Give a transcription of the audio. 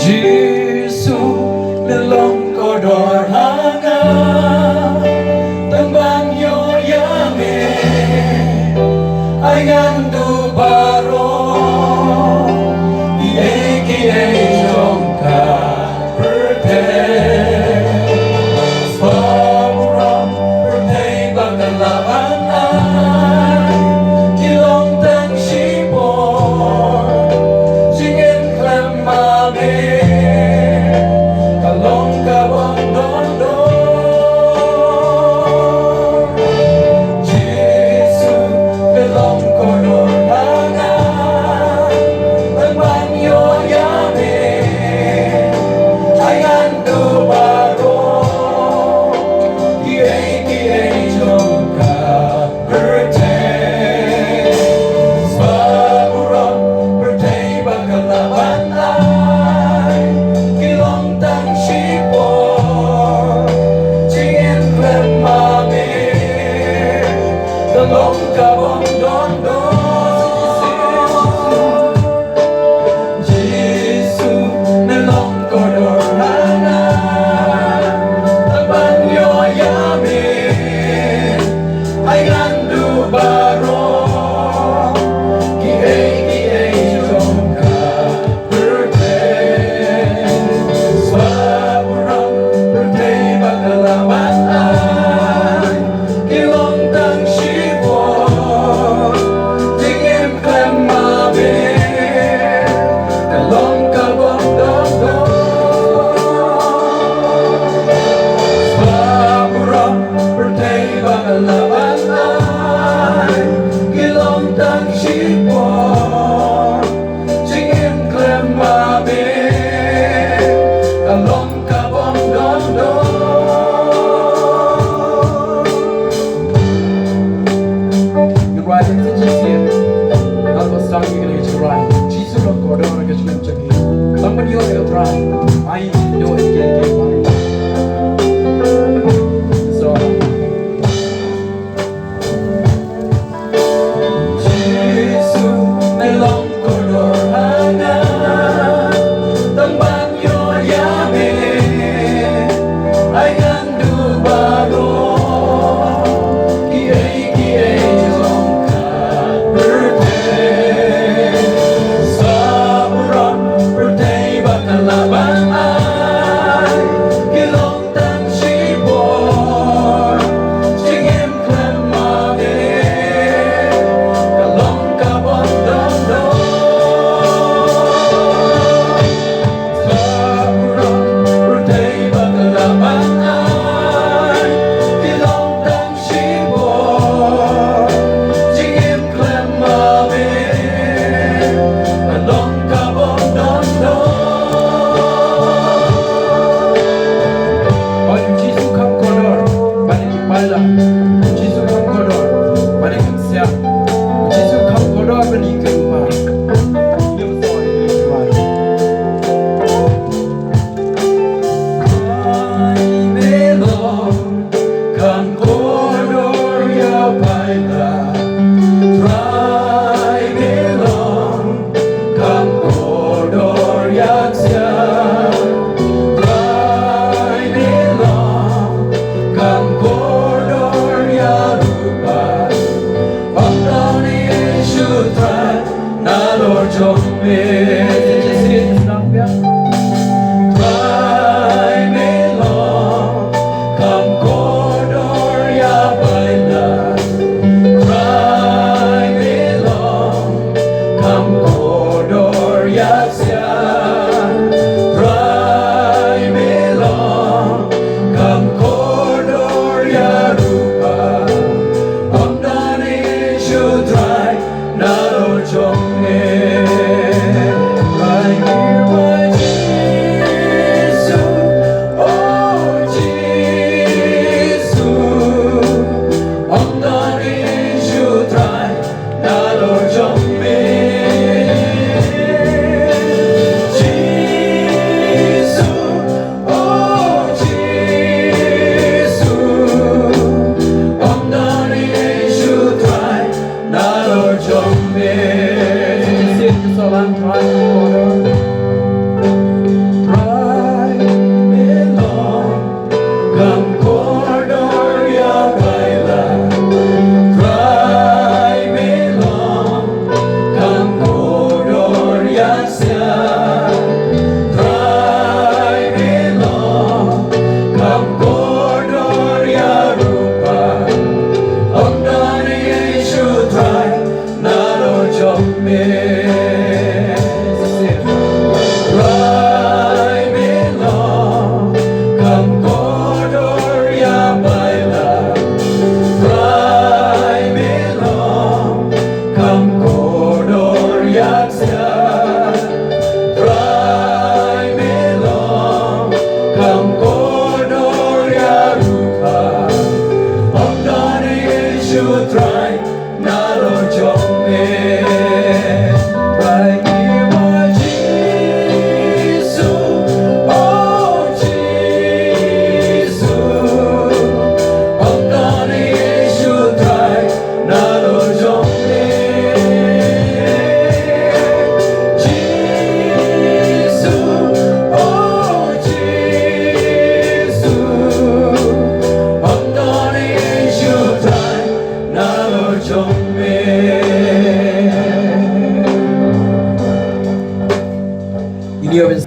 Giêsu lên lòng có đỏ hanga tang banyo yame ayan du baro ieki jong ka perte swamura perte bagalaban kilong tang shibor singin klamame kalong kabon don Giêsu belong kodor hanga ang banyo yame ayan du baro kiay jong ka perte swamura perte bagalaban kilong tang shibor singin klamame kalong kabon don Giêsu nelong kodor hanga ang banyo yame ayan du baro kiay jong ka perte swamurang perte bagalaban kilong tang shibor tingin klamame kalong kabon don swamurang perte bagalaban kilong tang shibor tingin klamame kalong kabon don You're right, it's just here. Not was song you're gonna get you right. Jesus don't go down and get you check it. Somebody else will try. I do it again. So Giêsu nelong kodor hanga tang banyo yame ayan du baro kiay jong ka perte swamurang perte bagalaban kilong tang shibor singin klamame kalong kabon don swamurang perte bagalaban kilong tang shibor singin klamame kalong kabon don Oh, Giêsu không có đor, bạn ấy bay là Giêsu không có đor, bạn ấy không xem. Giêsu không có đor, bạn ấy không phải. Nhưng mà rồi thì phải. Ai belong kan kodor ya baila, try belong kan kodor ya siya. Try belong kan kodor ya rupa. Pagdaw ni Yesu try na Lord jong me. Try belong kan kodor ya baila. Try belong kan kodor ya siya. Try belong kan kodor ya rupa. Pagdaw ni Yesu try na Lord jong me. Right here by Jesus, oh Jesus, pagdaw ni Yesu try na Lord jong me. Jesus, oh Jesus, pagdaw ni Yesu try na Lord jong me. Just sing this all I'm trying to